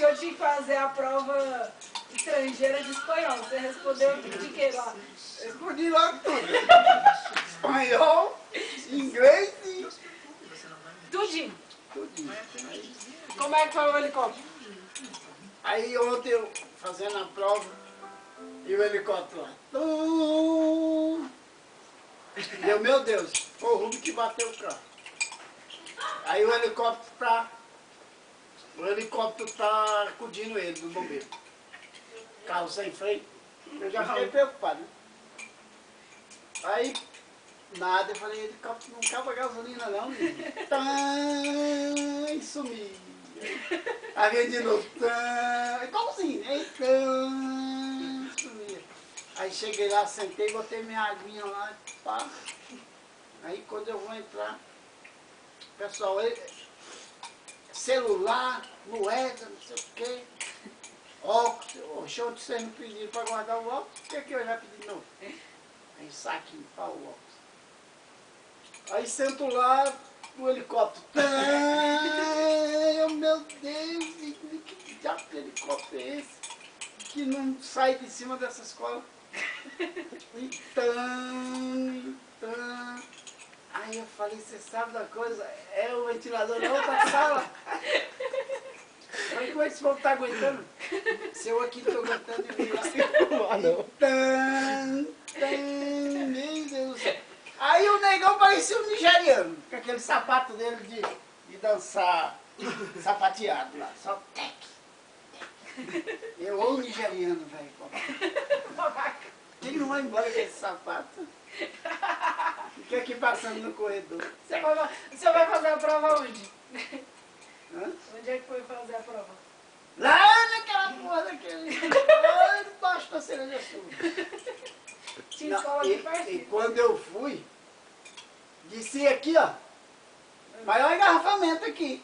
senhor tinha que fazer a prova estrangeira de espanhol. Você respondeu de que lá? Respondi logo tudo. Espanhol, inglês e... Tudinho. tudinho. Como é que foi o helicóptero? Aí ontem eu fazendo a prova, e o helicóptero lá. E eu, meu Deus, foi o Rubio que bateu o carro. Aí o helicóptero tá acudindo ele, do bombeiro. Carro sem freio. Eu já fiquei preocupado, né? Aí, nada, eu falei, helicóptero não acaba gasolina não, menino. E sumia. Aí veio de novo, igualzinho, né? Sumia. Aí cheguei lá, sentei, botei minha aguinha lá, pá. Aí quando eu vou entrar, pessoal, celular, moeda, não sei o quê, óculos, oxe, vocês não pediram para guardar o óculos, por que eu já pedi de novo? Aí saquinho, pá, o óculos. Aí sento lá, no helicóptero, meu Deus, que diabo de helicóptero é esse? Que não sai de cima dessa escola. Aí eu falei, você sabe da coisa? É o ventilador da outra sala. Mas como é que esse povo tá aguentando? Se eu aqui tô aguentando e vim lá. Meu Deus do céu. Aí o negão parecia um nigeriano, com aquele sapato dele de dançar sapateado lá, só tec. Eu ou nigeriano, velho. Quem não vai embora com esse sapato? Fica aqui passando no corredor. O senhor vai fazer a prova onde? Hã? Onde é que foi fazer a prova? Lá naquela porra daquele. Lá embaixo da cereja sul. Tinha escola aqui E pertinho. quando eu fui, desci aqui, ó. Maior engarrafamento aqui.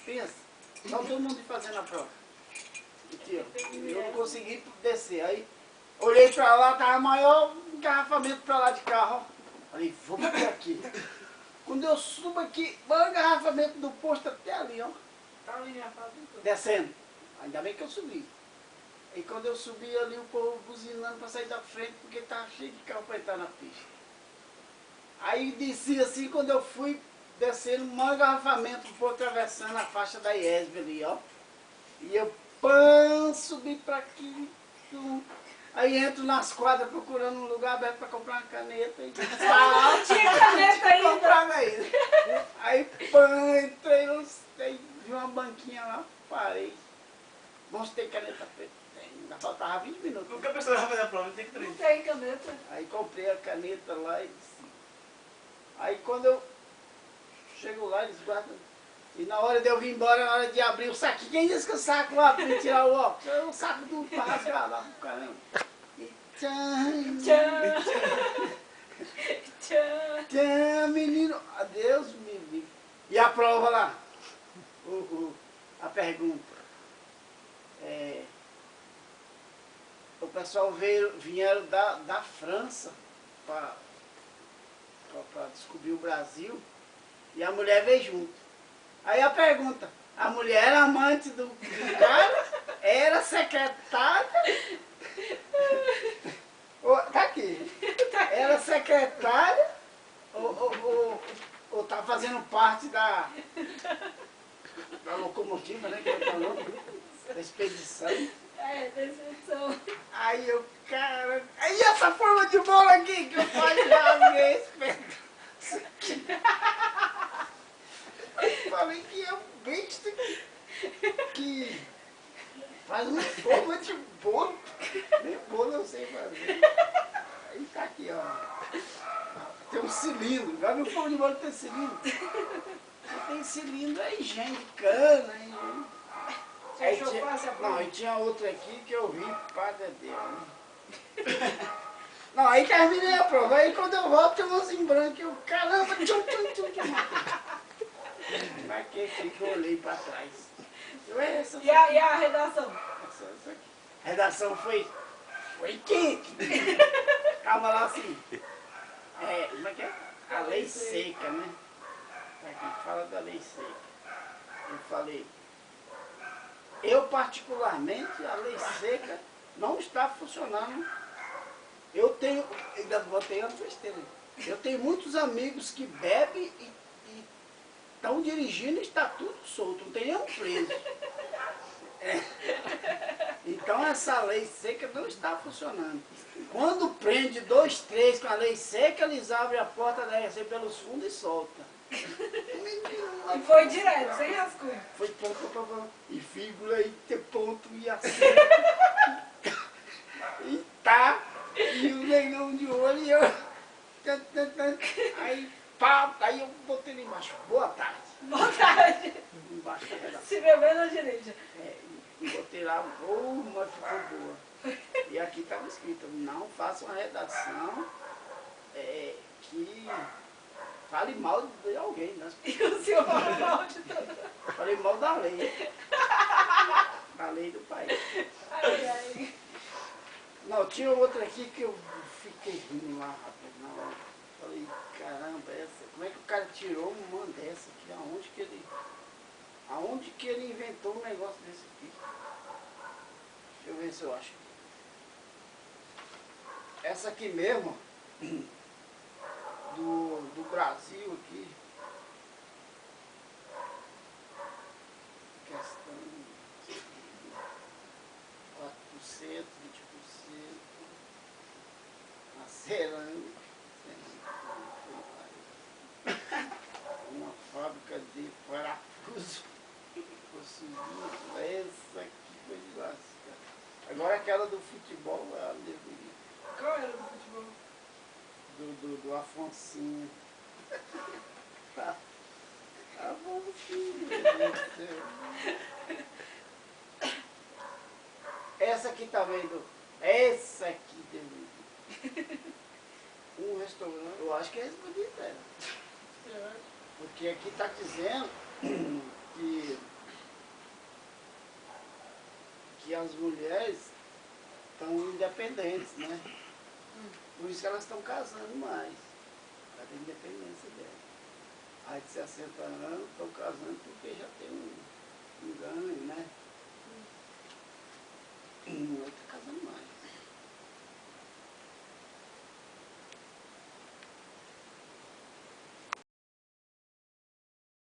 Pensa. Só todo mundo fazendo a prova. Aqui, ó. Eu não consegui descer. Aí olhei pra lá, tava maior engarrafamento pra lá de carro, ó. Falei, vou por aqui. Quando eu subo aqui, maior engarrafamento do posto até ali, ó. Tá ali engarrafado em tudo. Descendo. Ainda bem que eu subi. E quando eu subi ali, o povo buzinando para sair da frente, porque estava cheio de carro para entrar na pista. Aí desci assim, quando eu fui descendo, um engarrafamento, o povo atravessando a faixa da IESB ali, ó. E eu, subi para aqui. Aí entro nas quadras procurando um lugar aberto para comprar uma caneta. E... Tinha caneta ainda. comprava ainda. Aí, entrei, vi uma banquinha lá, parei. Mostrei caneta preta. Ainda faltava 20 minutos. Nunca a pessoa vai fazer a prova, tem que Não treinar. tem caneta. Aí comprei a caneta lá e disse. Aí quando eu chego lá, eles guardam. E na hora de eu vir embora, na hora de abrir o saquinho, quem disse que o saco lá para tirar o óculos? É o saco do para rasgar lá, caramba. E tchan, Tchan. Tchan. tchan, menino, adeus, me livre. E a prova lá? A pergunta. O pessoal vieram da França para descobrir o Brasil e a mulher veio junto. Aí a pergunta, a mulher era amante do cara, era secretária, tá aqui, era secretária ou tá fazendo parte da locomotiva, né, que eu falou, da expedição. É, decepção. Aí eu, cara, aí essa forma de bola aqui que eu faço rasguei esse pedaço aqui. Eu falei que é um besta que faz uma forma de bolo. Nem bolo eu sei fazer. Aí tá aqui, ó. Tem um cilindro. Já viu forma de bolo que tem cilindro? Se tem cilindro é engenho de cana. Você achou fácil a prova? Não, e tinha outra aqui que eu vi, padre Deus. Né? Não, aí terminei a prova. Aí quando eu volto tem uns em branco. Eu, caramba, tchum. Marquei aqui que eu olhei para trás. E a redação? Essa aqui. A redação foi quente. Calma lá assim. Como é que é? A lei seca, né? Aqui fala da lei seca. Eu falei, Eu, particularmente, a lei seca não está funcionando. Eu tenho, ainda botei uma besteira. Eu tenho muitos amigos que bebem e estão dirigindo e está tudo solto, não tem nenhum preso. É. Então essa lei seca não está funcionando. Quando prende 2, 3 com a lei seca, eles abrem a porta da RC pelos fundos e soltam. E foi direto, sem rascunho. Foi pão, e figura e ter ponto e assim. E tá, e o negão de olho e eu. Aí, pá, aí eu botei ele embaixo. Boa tarde. Boa tarde. Embaixo da redação. Se beber não dirige. E botei lá, mas ficou boa. E aqui estava escrito, não faça uma redação que fale mal de alguém, né? E o senhor fala mal de tudo. Falei mal da lei. Da lei do país. Ai, ai. Não, tinha outra aqui que eu fiquei rindo lá, rapaz, na hora. Falei, caramba, como é que o cara tirou uma dessa aqui? Aonde que ele inventou um negócio desse aqui? Deixa eu ver se eu acho. Essa aqui mesmo, do Brasil aqui. Questão 4%, 20%. A cerâmica. Uma fábrica de parafuso. Essa aqui foi de lascar. Agora aquela do futebol, ela deveria. Qual era do futebol? Do Afonsinho. Afonsinho, meu Deus do céu. Essa aqui tá vendo? Essa aqui deveria. Um restaurante, eu acho que é esse bonito dela. Porque aqui está dizendo que as mulheres estão independentes, né? Por isso que elas estão casando mais. Para ter independência dela. Aí de 60 anos estão casando porque já tem um ganho, né?